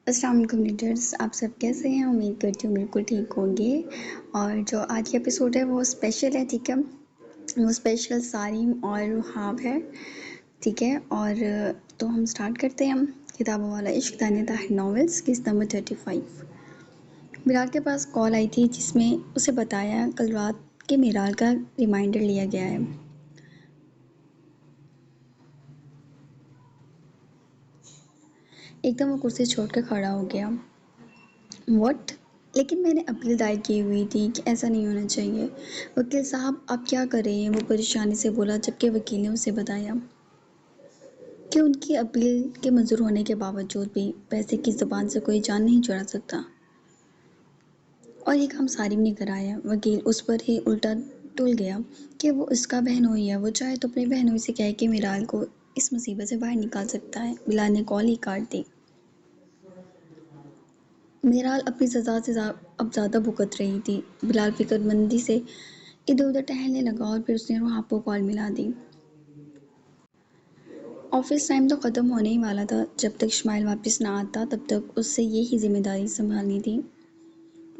अस्सलाम वालेकुम लीडर्स, आप सब कैसे हैं? उम्मीद करती हूँ बिल्कुल ठीक होंगे। और जो आज की एपिसोड है वो स्पेशल है, ठीक है। वो स्पेशल सारिम और रुहाब है, ठीक है। और तो हम स्टार्ट करते हैं। हम किताबों वाला इश्क तान्या ताहिर नॉवेल्स किस्त नंबर 35। मिराल के पास कॉल आई थी जिसमें उसे बताया कल रात के मिराल का रिमाइंडर लिया गया है। एकदम वो कुर्सी छोड़कर खड़ा हो गया। व्हाट? लेकिन मैंने अपील दायर की हुई थी कि ऐसा नहीं होना चाहिए। वकील साहब आप क्या कर रहे हैं? वो परेशानी से बोला, जबकि वकील ने उसे बताया कि उनकी अपील के मंजूर होने के बावजूद भी पैसे की ज़ुबान से कोई जान नहीं छुड़ा सकता। और ये काम सारिम ने कराया। वकील उस पर ही उल्टा टूल गया कि वो उसका बहनोई है, वो चाहे तो अपनी बहनोई से कहे कि मिराल को इस मुसीबत से बाहर निकाल सकता है। बिलाल ने कॉल ही काट दी। मिराल अपनी सजा से अब ज़्यादा भुगत रही थी। बिलाल फिक्रमंदी से इधर उधर टहलने लगा और फिर उसने रुहाब को कॉल मिला दी। ऑफिस टाइम तो ख़त्म होने ही वाला था। जब तक इस्माइल वापस ना आता तब तक उससे ये ही जिम्मेदारी संभालनी थी।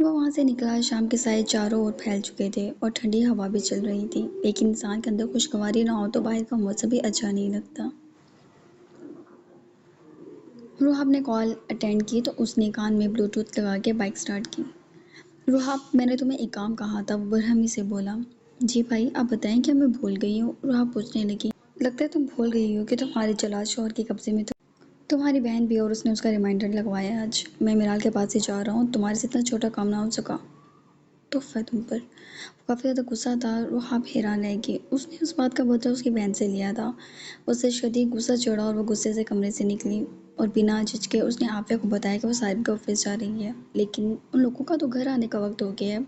वो वहाँ से निकला। शाम के साए चारों ओर फैल चुके थे और ठंडी हवा भी चल रही थी, लेकिन इंसान के अंदर खुशगवारी ना हो तो बाहर का मौसम भी अच्छा नहीं लगता। रुहाब ने कॉल अटेंड की तो उसने कान में ब्लूटूथ लगा के बाइक स्टार्ट की। रुहाब, मैंने तुम्हें एक काम कहा था, वो बरहमी से बोला। जी भाई, आप बताएं, क्या मैं भूल गई हूँ? रुहाब पूछने लगी। लगता है तुम भूल गई हो कि तुम्हारी जलाल शौहर के कब्जे में तुम्हारी बहन भी, और उसने उसका रिमाइंडर लगवाया। आज मैं मिराल के पास ही जा रहा हूँ, तुम्हारे से इतना छोटा काम ना हो सका। तोहफा तुम पर। वो काफ़ी ज़्यादा गुस्सा था। रुहाब हैरान रह गई। उसने उस बात का बदला उसकी बहन से लिया था। उसे शदीद गुस्सा चढ़ा और वो गुस्से से कमरे से निकली और बिना झिझके उसने आफिया को बताया कि वो सारिम के ऑफिस जा रही है, लेकिन उन लोगों का तो घर आने का वक्त हो गया है।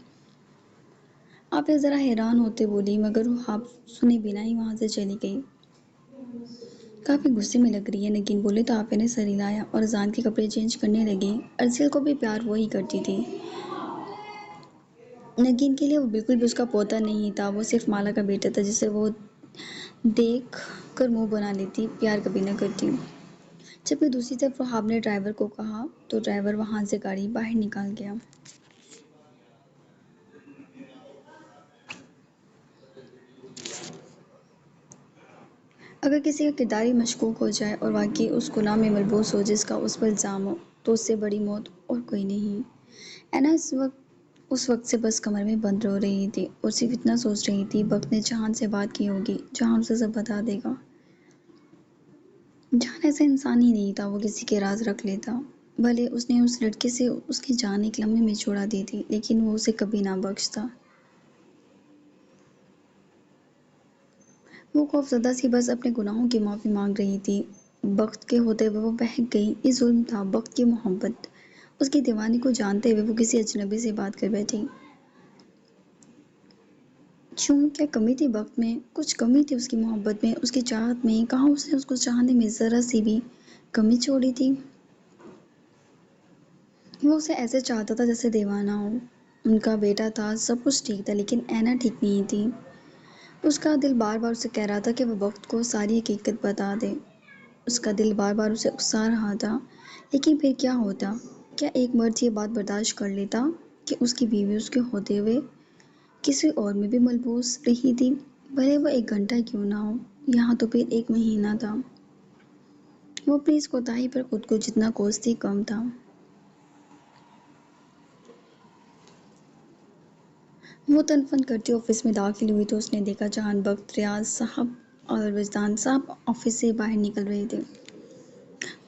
आफिया ज़रा हैरान होते बोली, मगर रुहाब सुने बिना ही वहाँ से चली गई। काफ़ी गुस्से में लग रही है, नगीन बोले तो आफिया ने सर हिलाया और अजान के कपड़े चेंज करने लगी। अर्जिल को भी प्यार वो ही करती थी। नगीन के लिए वो बिल्कुल भी उसका पोता नहीं था, वो सिर्फ माला का बेटा था जिसे वो देख कर मुंह बना लेती, प्यार कभी न करती। जबकि दूसरी तरफ वहाब ने ड्राइवर को कहा तो ड्राइवर वहां से गाड़ी बाहर निकाल गया। अगर किसी का किरदार ही मशकूक हो जाए और वाकई उस गुनाह में मलबूस हो जिसका उस पर इल्ज़ाम हो, तो उससे बड़ी मौत और कोई नहीं। एना उस वक्त से बस कमर में बंद रो रही थी और सिर्फ इतना सोच रही थी, वक्त ने जहान से बात की होगी, जहान उसे सब बता देगा। जान ऐसा इंसान ही नहीं था, वो किसी के राज रख लेता। भले उसने उस लड़के से उसकी जान एक लम्हे में छुड़ा दी थी, लेकिन वो उसे कभी ना बख्शता। वो खौफज़दा सी बस अपने गुनाहों की माफ़ी मांग रही थी। वक्त के होते हुए वो बहक गई। ये जुल्म था, वक्त की मोहब्बत। उसकी दीवानी को जानते हुए वो किसी अजनबी से बात कर बैठी। क्यों? क्या कमी थी वक्त में? कुछ कमी थी उसकी मोहब्बत में, उसकी चाहत में? कहाँ उसने उसको चाहने में ज़रा सी भी कमी छोड़ी थी? वो उसे ऐसे चाहता था जैसे दीवाना हो। उनका बेटा था, सब कुछ ठीक था, लेकिन ऐना ठीक नहीं थी। उसका दिल बार बार उसे कह रहा था कि वो वक्त को सारी हकीकत बता दे। उसका दिल बार बार उसे उकसा रहा था, लेकिन फिर क्या होता? क्या एक मर्द ये बात बर्दाश्त कर लेता कि उसकी बीवी उसके होते हुए किसी और में भी मलबूस रही थी, भले वो एक घंटा क्यों ना हो, यहाँ तो फिर एक महीना था। वो अपनी इस कोताही पर खुद को जितना कोसती कम था। वो तनफन करती ऑफिस में दाखिल हुई तो उसने देखा जहान बख्त, रियाज साहब और वजदान साहब ऑफिस से बाहर निकल रहे थे।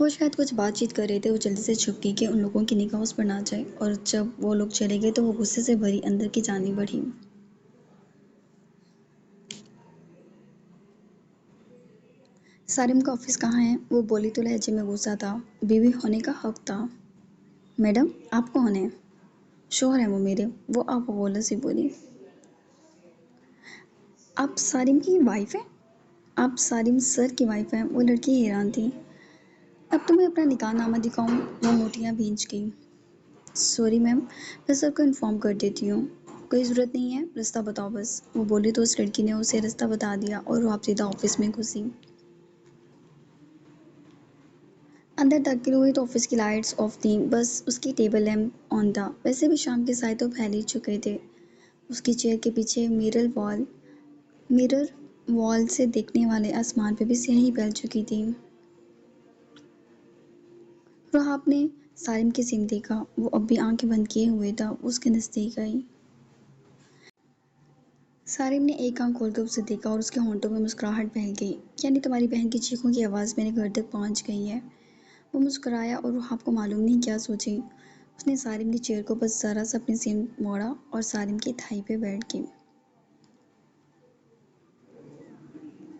वो शायद कुछ बातचीत कर रहे थे। वो जल्दी से छुप गई कि उन लोगों की निगाह उस पर ना जाए, और जब वो लोग चले गए तो वो गुस्से से भरी अंदर की जाने बढ़ी। सारिम का ऑफिस कहाँ है? वो बोली तो लहजे में गुस्सा था। बीवी होने का हक था। मैडम, आप कौन हैं? शोहर है वो मेरे। वो आप बोला सी बोली। आप सारिम की वाइफ हैं? आप सारिम सर की वाइफ हैं? वो लड़की हैरान थी। अब तुम्हें अपना निकाहनामा दिखाऊं? वो मोटियां भींच गई। सॉरी मैम, मैं सर को इन्फॉर्म कर देती हूँ। कोई ज़रूरत नहीं है, रास्ता बताओ बस। वो बोली तो उस लड़की ने उसे रास्ता बता दिया और वो आप सीधा ऑफिस में घुसी। अंदर दाखिल हुई तो ऑफिस की लाइट्स ऑफ थीं, बस उसकी टेबल लैंप ऑन था। वैसे भी शाम के साए तो फैल ही चुके थे। उसकी चेयर के पीछे मिरर वॉल से देखने वाले आसमान पे भी स्याही फैल चुकी थी। राहत ने सारिम की सिम देखा। वो अब भी आंखें बंद किए हुए था। वो उसके नजदीक आई। सारिम ने एक आंख खोलकर उसे देखा और उसके होंठों में मुस्कुराहट बह गई। यानी तुम्हारी बहन की चीखों की आवाज़ मेरे घर तक पहुंच गई है। वो मुस्कुराया और रुहाब को मालूम नहीं क्या सोची। उसने सारिम की चेयर को बस ज़रा सा अपनी सिम मोड़ा और सारिम की थाई पे बैठ गई।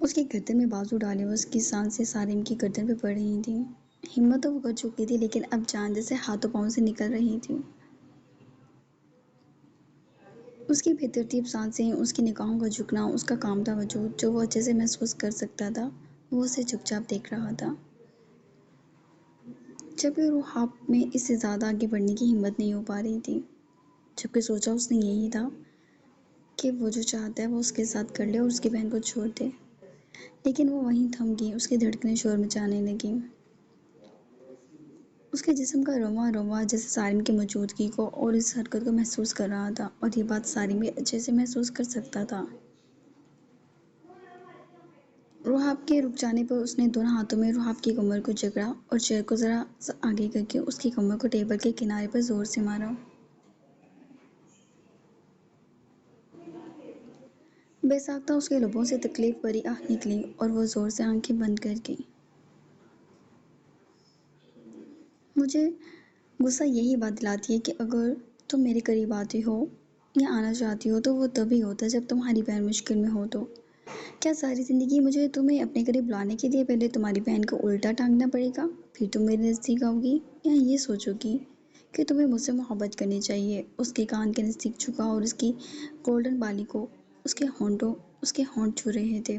उसके गर्दन में बाजू डाले उसकी सांसें सारिम की गर्दन पे पड़ रही थीं। हिम्मत तो वो कर चुकी थी, लेकिन अब जान जैसे हाथों पाँव से निकल रही थी। उसकी बेतरतीब सांसें, उसकी निगाहों का झुकना, उसका कांपता वजूद जो वो अच्छे से महसूस कर सकता था, वो उसे चुपचाप देख रहा था। जबकि रुहाब में इससे ज़्यादा आगे बढ़ने की हिम्मत नहीं हो पा रही थी। जबकि सोचा उसने यही था कि वो जो चाहता है वो उसके साथ कर ले और उसकी बहन को छोड़ दे। लेकिन वो वहीं थम गई। उसकी धड़कनें शोर मचाने लगीं। उसके जिस्म का रोंवा-रोंवा जैसे सारिम की मौजूदगी को और इस हरकत को महसूस कर रहा था, और ये बात सारिम भी अच्छे से महसूस कर सकता था। रुहाब के रुक जाने पर उसने दोनों हाथों में रुहाब की कमर को जकड़ा और चेयर को ज़रा सा आगे करके उसकी कमर को टेबल के किनारे पर ज़ोर से मारा। बेसाख्ता उसके लबों से तकलीफ भरी आह निकली और वो ज़ोर से आंखें बंद कर गई। मुझे गुस्सा यही बात दिलाती है कि अगर तुम मेरे करीब आती हो या आना चाहती हो तो वो तभी होता जब तुम्हारी बहन मुश्किल में हो। तो क्या सारी ज़िंदगी मुझे तुम्हें अपने करीब लाने के लिए पहले तुम्हारी बहन को उल्टा टांगना पड़ेगा, फिर तुम मेरे नज़दीक आओगी, या ये सोचोगी कि तुम्हें मुझसे मोहब्बत करनी चाहिए? उसके कान के नज़दीक झुका और उसकी गोल्डन बाली को उसके होंठ छू रहे थे।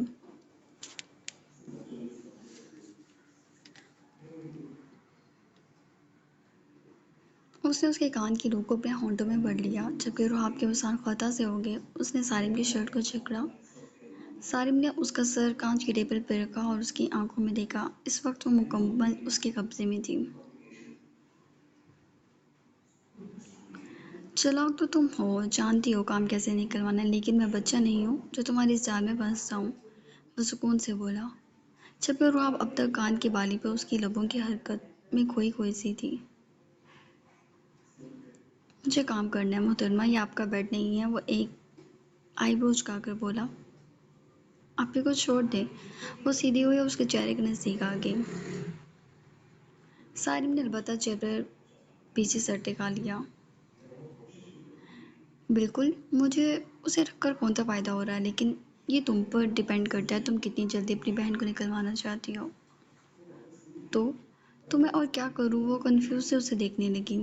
उसने उसके कान की रूह को अपने होंठों में भर लिया। जबकि रुहाब के मुस्कान ख़ता से हो गए। उसने सारिम की शर्ट को जकड़ा। सारिम ने उसका सर कांच की टेबल पर रखा और उसकी आंखों में देखा। इस वक्त वो मुकम्मल उसके कब्जे में थी। चालाक तो तुम हो, जानती हो काम कैसे निकलवाना है, लेकिन मैं बच्चा नहीं हूँ जो तुम्हारी इस जाल में फंस जाऊँ, वो सुकून से बोला। जबकि रुहाब अब तक कान की बाली पर उसकी लबों की हरकत में खोई खोई सी थी। मुझे काम करना है मोहतरमा, ये आपका बेड नहीं है, वो एक आईब्रो झुकाकर बोला। आपी को छोड़ दे। वो सीधी हुई और उसके चेहरे के नज़दीक आ गई। सारिम ने अलबत्ता चेयर पर पीछे सर टिका लिया। बिल्कुल, मुझे उसे रखकर कौन सा फ़ायदा हो रहा है, लेकिन ये तुम पर डिपेंड करता है तुम कितनी जल्दी अपनी बहन को निकलवाना चाहती हो। तो तो मैं और क्या करूँ? वो कंफ्यूज से उसे देखने लगी।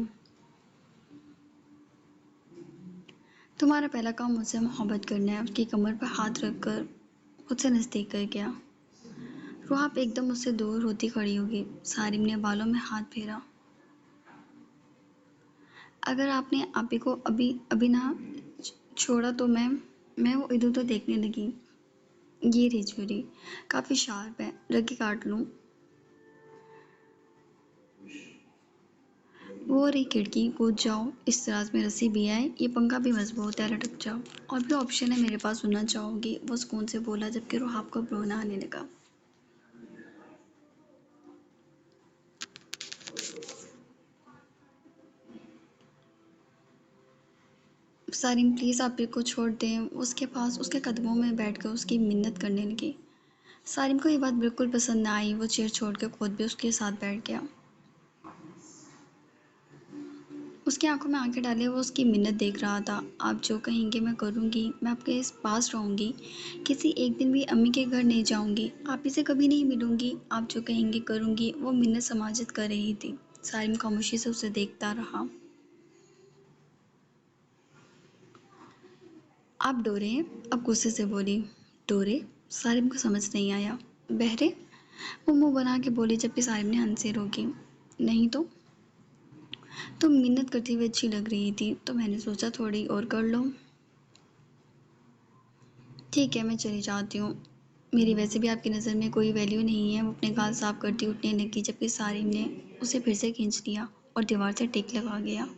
तुम्हारा पहला काम मुझसे मोहब्बत करना है। उसकी कमर पर हाथ रखकर मुझसे नज़दीक कर गया। रुहाब एकदम उससे दूर होती खड़ी हो गई। सारिम ने बालों में हाथ फेरा। अगर आपने आपी को अभी अभी ना छोड़ा तो मैं वो इधर उधर देखने लगी। ये रही छुरी, काफ़ी शार्प है, रखी काट लूँ? वो रही खिड़की, कूद जाओ, इस दराज में रस्सी भी है, ये पंखा भी मजबूत है, लटक जाओ। और भी ऑप्शन है मेरे पास, सुनना चाहोगी? वो सुकून से बोला, जबकि रुहाब को अब रोना आने लगा। सारिम प्लीज़ आपी को छोड़ दें। उसके पास उसके कदमों में बैठकर उसकी मिन्नत करने लगी। सारिम को ये बात बिल्कुल पसंद न आई। वो चेयर छोड़कर खुद भी उसके साथ बैठ गया। उसकी आंखों में आंखें डाले वो उसकी मिन्नत देख रहा था। आप जो कहेंगे मैं करूँगी, मैं आपके इस पास रहूँगी, किसी एक दिन भी अम्मी के घर नहीं जाऊँगी, आप ही से कभी नहीं मिलूँगी, आप जो कहेंगे करूँगी। वो मिन्नत समाजित कर रही थी। सारिम खामोशी से उसे देखता रहा। आप डोरे हैं? अब गुस्से से बोली। डोरे? सारिम को समझ नहीं आया। बहरे? वो मुंह बना के बोली, जबकि सारिम ने हंस से रोकी। नहीं तो? तुम मिन्नत करती हुई अच्छी लग रही थी, तो मैंने सोचा थोड़ी और कर लो। ठीक है, मैं चली जाती हूँ। मेरी वैसे भी आपकी नज़र में कोई वैल्यू नहीं है। वो अपने गाल साफ करती उठने लगी, जबकि सारिम ने उसे फिर से खींच लिया और दीवार से टेक लगा गया।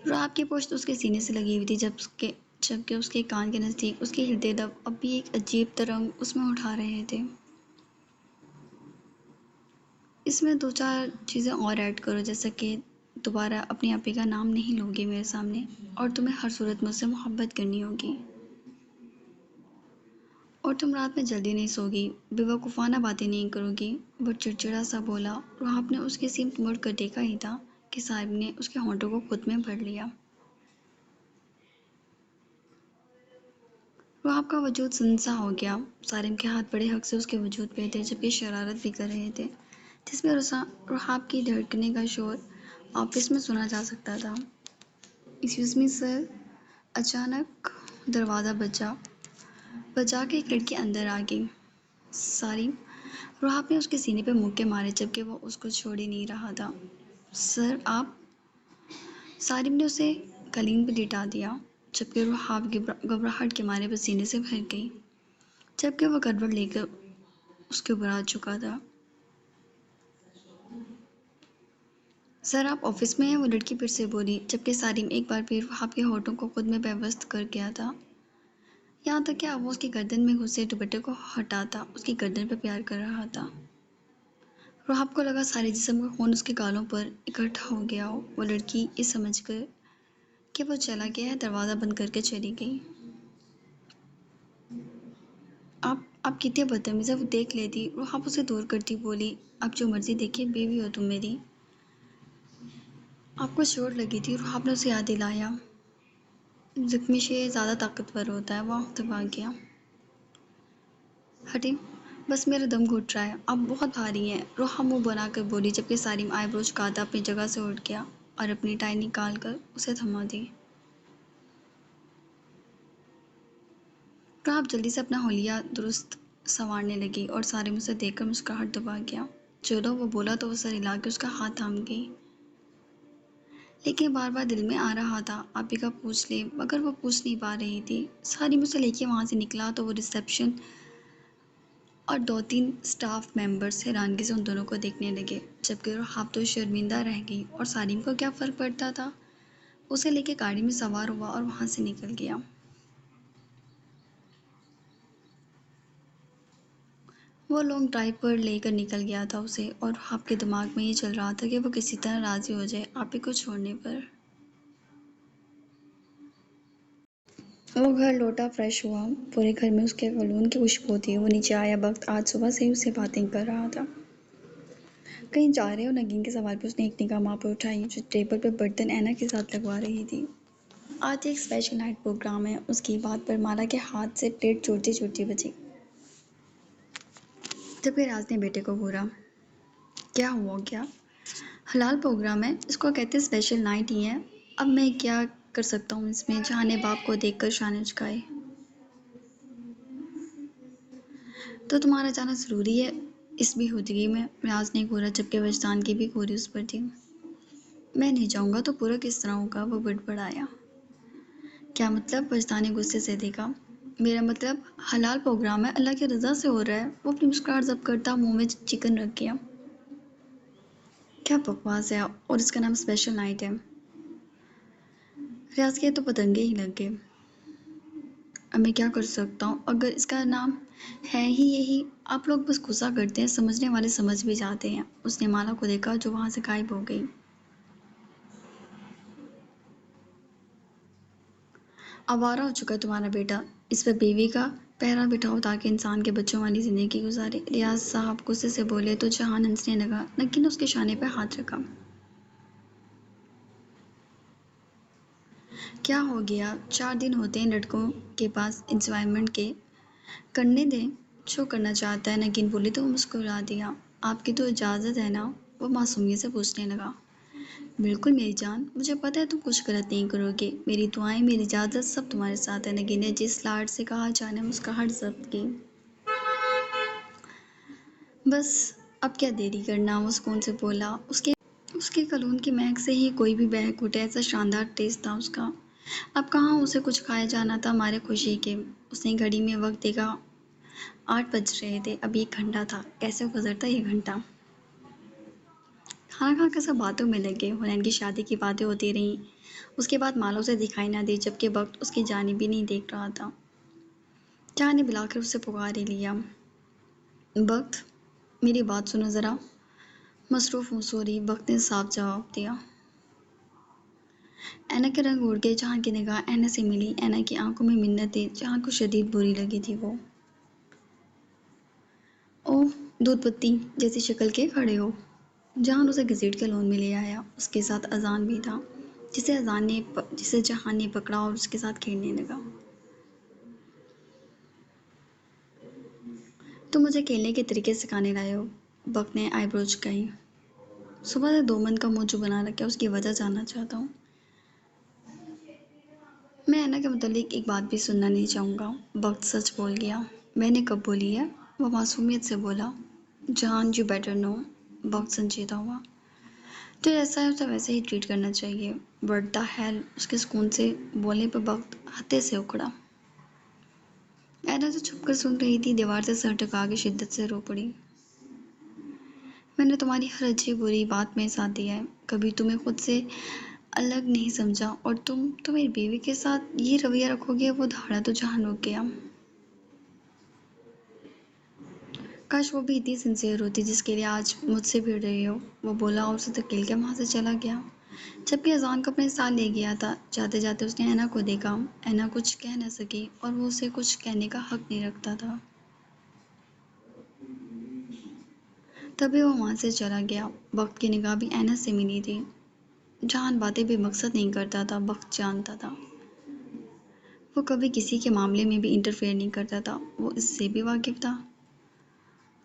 रात की पुश्त उसके सीने से लगी हुई थी, जबकि उसके कान के नज़दीक उसके हृदय दब अब भी एक अजीब तरंग उसमें उठा रहे थे। इसमें 2-4 चीज़ें और ऐड करो, जैसे कि दोबारा अपनी आपी का नाम नहीं लोगे मेरे सामने, और तुम्हें हर सूरत मुझसे मोहब्बत करनी होगी, और तुम रात में जल्दी नहीं सोगी, बेवकूफ़ाना बातें नहीं करोगी। वो चिड़चिड़ा सा बोला। रुहाब ने उसकी सिमत मुड़ कर देखा ही था कि साहिब ने उसके होंठों को खुद में भर लिया। रुहाब का वजूद सनसा हो गया। सारिम के हाथ बड़े हक से उसके वजूद पे थे, जबकि शरारत भी कर रहे थे, जिसमें रुहाब की धड़कने का शोर ऑफिस में सुना जा सकता था। Excuse me sir. अचानक दरवाज़ा बजा के एक लड़की अंदर आ गई। सारिम। रुहाब ने उसके सीने पे मुक्के मारे, जबकि वो उसको छोड़ ही नहीं रहा था। सर आप। सारिम ने उसे कलीन पर लिटा दिया, जबकि रुहाब घबराहट के मारे पसीने से भर गई, जबकि वह करवट लेकर उसके ऊपर आ चुका था। सर आप ऑफिस में हैं? वो लड़की फिर से बोली, जबकि सारिम एक बार फिर रुहाब के होठों को खुद में पेवस्त कर गया था। यहाँ तक कि अब वो उसकी गर्दन में घुसे दुपट्टे को हटाता उसकी गर्दन पर प्यार कर रहा था। रुहाब को लगा सारे जिस्म का खून उसके गालों पर इकट्ठा हो गया हो। वो लड़की ये समझकर कि वो चला गया है, दरवाज़ा बंद करके चली गई। आप कितने बदतमीज़ है, वो देख लेती। रुहाब उसे दूर करती बोली, आप जो मर्जी देखिए, बीवी हो तुम मेरी। आपको चोट लगी थी, रुहाब ने उसे याद दिलाया। जख्मी से ज़्यादा ताकतवर होता है। वो दबा गया। हटे, बस मेरा दम घुट रहा है, आप बहुत भारी हैं। रुहाब मुंह बनाकर बोली, जबकि सारिम आईब्रो झुकाता अपनी जगह से उठ गया और अपनी टाई निकाल कर उसे थमा दी। रुहाब जल्दी से अपना होलिया दुरुस्त संवारने लगी और सारिम उसे देखकर मुस्कुराहट दबा गया। चलो, वो बोला तो वो सर हिला के उसका हाथ थाम गई, लेकिन बार बार दिल में आ रहा था आपी का पूछ ले, मगर वो पूछ नहीं पा रही थी। सारिम उसे लेके वहाँ से निकला तो वो रिसेप्शन और 2-3 स्टाफ मेंबर्स हैरानगी से उन दोनों को देखने लगे, जबकि रुहाब तो शर्मिंदा रह गई। और सारिम को क्या फ़र्क पड़ता था। उसे लेके गाड़ी में सवार हुआ और वहाँ से निकल गया। वो लॉन्ग ड्राइव पर लेकर निकल गया था उसे, और रुहाब के दिमाग में ये चल रहा था कि वो किसी तरह राज़ी हो जाए आपी को छोड़ने पर। वो घर लौटा, फ्रेश हुआ। पूरे घर में उसके कलोन की खुशबू थी। वो नीचे आया वक्त आज सुबह से ही उससे बातें कर रहा था। कहीं जा रहे हो? नगीन के सवाल पर उसने एक निगाह माँ पर उठाई, जो टेबल पर बर्तन ऐना के साथ लगवा रही थी। आज एक स्पेशल नाइट प्रोग्राम है। उसकी बात पर माला के हाथ से प्लेट चोटती चोटती बची, जबकि राज ने बेटे को घूरा। क्या हुआ क्या? हलाल प्रोग्राम है, इसको कहते हैं स्पेशल नाइट ही है। अब मैं क्या कर सकता हूँ इसमें? जहाँ ने बाप को देखकर शान झुकाए। तो तुम्हारा जाना ज़रूरी है इस बेहूदगी में? राज ने घूरा, जबकि वजदान की भी घूरी उस पर थी। मैं नहीं जाऊँगा तो पूरा किस तरह होगा? वो बड़बड़ाया। क्या मतलब? वजदान ने गुस्से से देखा। मेरा मतलब हलाल प्रोग्राम है, अल्लाह की रज़ा से हो रहा है। वो अपनी मुस्कुराहट ज़ब्त करता मुंह में चिकन रख गया। क्या बकवास है, और इसका नाम स्पेशल नाइट है। रियाज के तो पतंगे ही लग गए। अब मैं क्या कर सकता हूँ? अगर इसका नाम है ही यही। आप लोग बस गुस्सा करते हैं, समझने वाले समझ भी जाते हैं। उसने माला को देखा, जो वहाँ से गायब हो गई। आवारा हो चुका है तुम्हारा बेटा। इस पर बीवी का पहरा बिठाओ ताकि इंसान के बच्चों वाली ज़िंदगी गुजारे। रियाज साहब गुस्से से बोले तो जहान हंसने लगा, लेकिन उसके शाने पर हाथ रखा। क्या हो गया? 4 दिन होते हैं लड़कों के पास इंजॉयमेंट के, करने दें जो करना चाहता है। नगीन बोली तो मुस्कुरा दिया। आपकी तो इजाज़त है ना? वो मासूमियत से पूछने लगा। बिल्कुल मेरी जान, मुझे पता है तुम कुछ गलत नहीं करोगे। मेरी दुआएं, मेरी इजाज़त सब तुम्हारे साथ है। नगीन ने जिस लाड से कहा, जाने मुस्कुराहट जब्त की। बस अब क्या देरी करना, वो सुकून से बोला। उसके कलून की महक से ही कोई भी बहक उठे, ऐसा शानदार टेस्ट था उसका। अब कहाँ उसे कुछ खाया जाना था हमारे खुशी के। उसने घड़ी में वक्त देखा, 8 बज रहे थे। अब 1 घंटा था, कैसे गुजरता ये घंटा। खाना खा कर सब बातों में लगे। हुनैन की शादी की बातें होती रहीं। उसके बाद माला उसे दिखाई ना दी, जबकि वक्त उसकी जानिब भी नहीं देख रहा था। चाह ने बुलाकर उसे पुकार ही लिया। वक्त, मेरी बात सुनो ज़रा। मसरूफ़ हूँ सॉरी, वक्त ने साफ जवाब दिया। ऐना के रंग उड़ गए। जहां की निगाह ऐना से मिली। ऐना की आंखों में मिन्नत थी। जहां को शदीद बुरी लगी थी वो। ओह, दूध पत्ती जैसी शक्ल के खड़े हो। जहान उसे घसीट के लॉन में ले आया। उसके साथ अजान भी था, जिसे जहान ने पकड़ा और उसके साथ खेलने लगा। तुम मुझे खेलने के तरीके सिखाने लाए हो। वक्त ने आईब्रो झुकाई। सुबह से दो मन का मुंह जो बना रखा है, उसकी वजह जानना चाहता हूँ। मैं ऐना के मुतालिक एक बात भी सुनना नहीं चाहूँगा। वक्त सच बोल गया। मैंने कब बोली है? वो मासूमियत से बोला। जहान, यू बेटर नो। वक्त संजीदा हुआ। तो जैसा है उसे वैसे ही ट्रीट करना चाहिए। What the hell. उसके सुकून से बोलने पर वक्त हत्थे से उखड़ा। ऐना जो छुप कर सुन रही थी, दीवार से सर टकरा के शिद्दत से रो पड़ी। मैंने तुम्हारी हर अच्छी बुरी बात में साथ दिया है, कभी तुम्हें खुद से अलग नहीं समझा, और तुम तो मेरी बीवी के साथ ये रवैया रखोगे। वो धाड़ा तो जहां रुक गया। काश वो भी इतनी सिंसियर होती जिसके लिए आज मुझसे भिड़ रही हो। वो बोला और उसे धकेल के वहां से चला गया। जबकि अजान को अपने साथ ले गया था। जाते जाते उसने ऐना को देखा। ऐना कुछ कह न सकी और वो उसे कुछ कहने का हक नहीं रखता था। तभी वो वहां से चला गया। वक्त की निगाह भी ऐना से मिली थी। जहान बातें बेमकसद नहीं करता था, वक्त जानता था। वो कभी किसी के मामले में भी इंटरफेयर नहीं करता था। वो इससे भी वाकिफ था।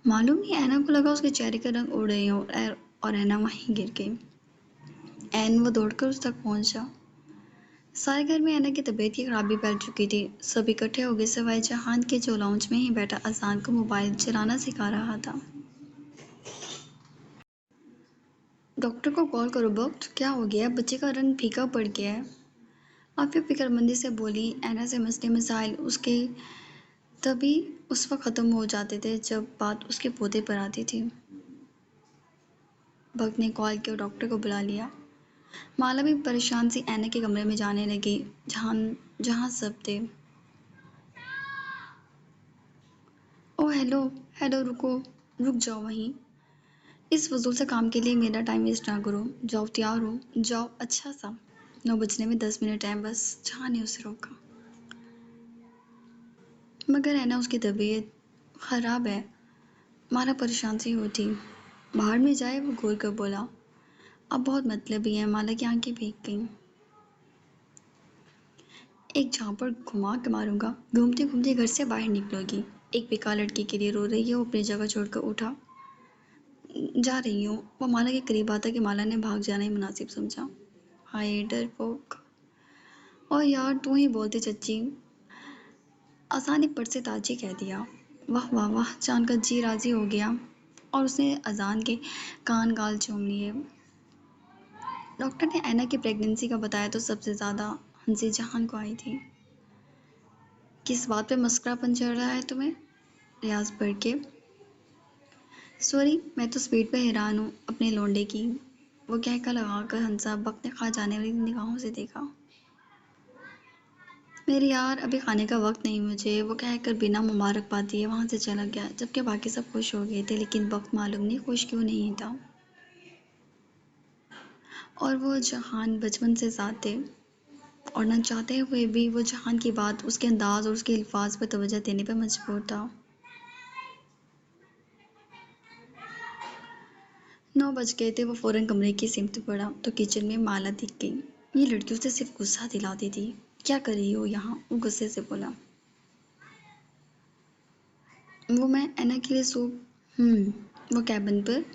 मालूम नहीं ऐना को लगा उसके चेहरे का रंग उड़ रहे हो, और ऐना वहीं गिर गई। ऐन वो दौड़कर उस तक पहुंचा। सारे घर में ऐना की तबीयत की खराबी फैल चुकी थी। सब इकट्ठे हो गए सिवाय जहान के, जो लाउंज में ही बैठा अजान को मोबाइल चलाना सिखा रहा था। डॉक्टर को कॉल करो वक्त, क्या हो गया? बच्चे का रंग फीका पड़ गया है। आफिया फिक्रमंदी से बोली। ऐना से मसले मसाइल उसके तभी उस वक्त ख़त्म हो जाते थे जब बात उसके पोते पर आती थी। भक्त ने कॉल किया और डॉक्टर को बुला लिया। माला भी परेशान सी ऐना के कमरे में जाने लगी, जहाँ जहाँ सब थे। Oh hello. हेलो, रुको। रुक जाओ वहीं। इस फजूल से काम के लिए मेरा टाइम वेस्ट ना करो। जाओ, तैयार हो जाओ। अच्छा सा 9 बजने में 10 मिनट है बस। जहाँ ने उसे रोका। मगर है ना, उसकी तबीयत ख़राब है। माला परेशान सी होती। बाहर में जाए, वो घूर कर बोला। अब बहुत मतलबी है। माला की आंखें भीग गईं। एक झापड़ घुमा के मारूंगा। घूमते घूमते घर से बाहर निकलोगी। एक बेकार लड़की के लिए रो रही है। वो अपनी जगह छोड़कर उठा। जा रही हूँ। वो माला के करीब आता कि माला ने भाग जाना ही मुनासिब समझा। हाय डरपोक। और यार तू ही बोलती चच्ची। अज़ान ने पट से ताजी कह दिया। वाह वाह वाह, जानकर जी राज़ी हो गया और उसने अज़ान के कान गाल चूम लिए। डॉक्टर ने ऐना की प्रेगनेंसी का बताया तो सबसे ज़्यादा हंसी जहान को आई थी। किस बात पे मस्करापन चढ़ रहा है तुम्हें? रियाज पढ़ के। सॉरी, मैं तो स्पीड पे हैरान हूँ अपने लौंडे की। वो कहकर लगाकर हंसा। वक्त ने खा जाने वाली निगाहों से देखा। मेरे यार, अभी खाने का वक्त नहीं मुझे। वो कहकर बिना मुबारकबाद दिए वहाँ से चला गया, जबकि बाकी सब खुश हो गए थे, लेकिन वक्त मालूम नहीं खुश क्यों नहीं था। और वो जहान बचपन से साथ थे, और न चाहते हुए भी वो जहान की बात, उसके अंदाज और उसके अल्फाज पर तवज्जो देने पर मजबूर था। 9 बज गए थे। वो फौरन कमरे की सिमत बढ़ा तो किचन में माला दिख गई। ये लड़की उसे सिर्फ गुस्सा दिलाती थी। क्या कर रही हो यहाँ? वो गुस्से से बोला। वो मैं ऐना के लिए सूप। वो कैबिन पर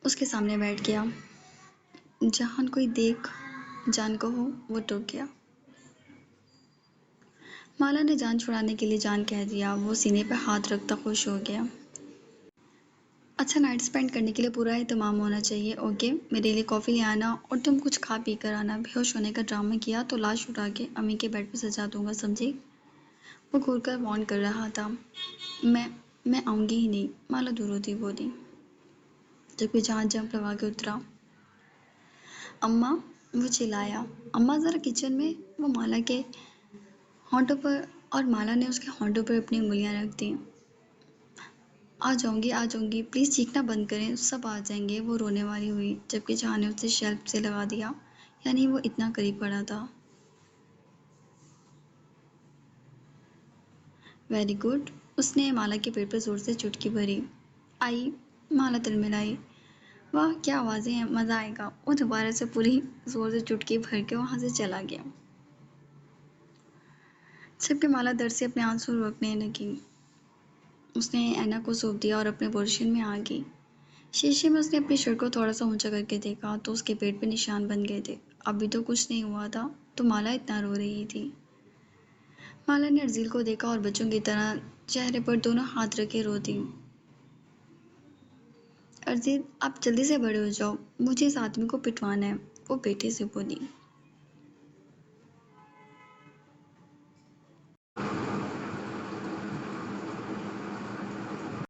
उसके सामने बैठ गया। जहान कोई देख जान को हो, वो टूट गया। माला ने जान छुड़ाने के लिए जान कह दिया। वो सीने पर हाथ रखता खुश हो गया। अच्छा नाइट स्पेंड करने के लिए पूरा एहतमाम होना चाहिए। ओके, मेरे लिए कॉफ़ी ले आना और तुम कुछ खा पी कर आना। बेहोश होने का ड्रामा किया तो लाश उठा के अम्मी के बेड पे सजा दूंगा, समझी? वो घूरकर वार्न कर रहा था। मैं मैं आऊंगी ही नहीं, माला दूर होती बोली, जबकि जहां जंप लगा के उतरा। अम्मा, वो चिल्लाया। अम्मा ज़रा किचन में। वो माला के होंठों पर और माला ने उसके होंठों पर अपनी उंगलियां रख दी। आ जाऊंगी, प्लीज़ चीखना बंद करें, सब आ जाएंगे। वो रोने वाली हुई, जबकि जहां ने उसे शेल्फ से लगा दिया। यानी वो इतना करीब पड़ा था। Very good. उसने माला के पेट पर जोर से चुटकी भरी। आई। माला तिलमिलाई। वाह क्या आवाज़ें हैं, मज़ा आएगा। वो दोबारा से पूरी जोर से चुटकी भर के वहां से चला गया, जबकि माला दर्द से अपने आंसू रोकने लगी। उसने ऐना को सौंप दिया और अपने पोर्शन में आ गई। शीशे में उसने अपनी शर्ट को थोड़ा सा ऊंचा करके देखा तो उसके पेट पे निशान बन गए थे। अभी तो कुछ नहीं हुआ था, तो माला इतना रो रही थी। माला ने अर्जील को देखा और बच्चों की तरह चेहरे पर दोनों हाथ रखे रो दी। अर्जील, आप जल्दी से बड़े हो जाओ, मुझे इस आदमी को पिटवाना है, वो बेटे से बोली।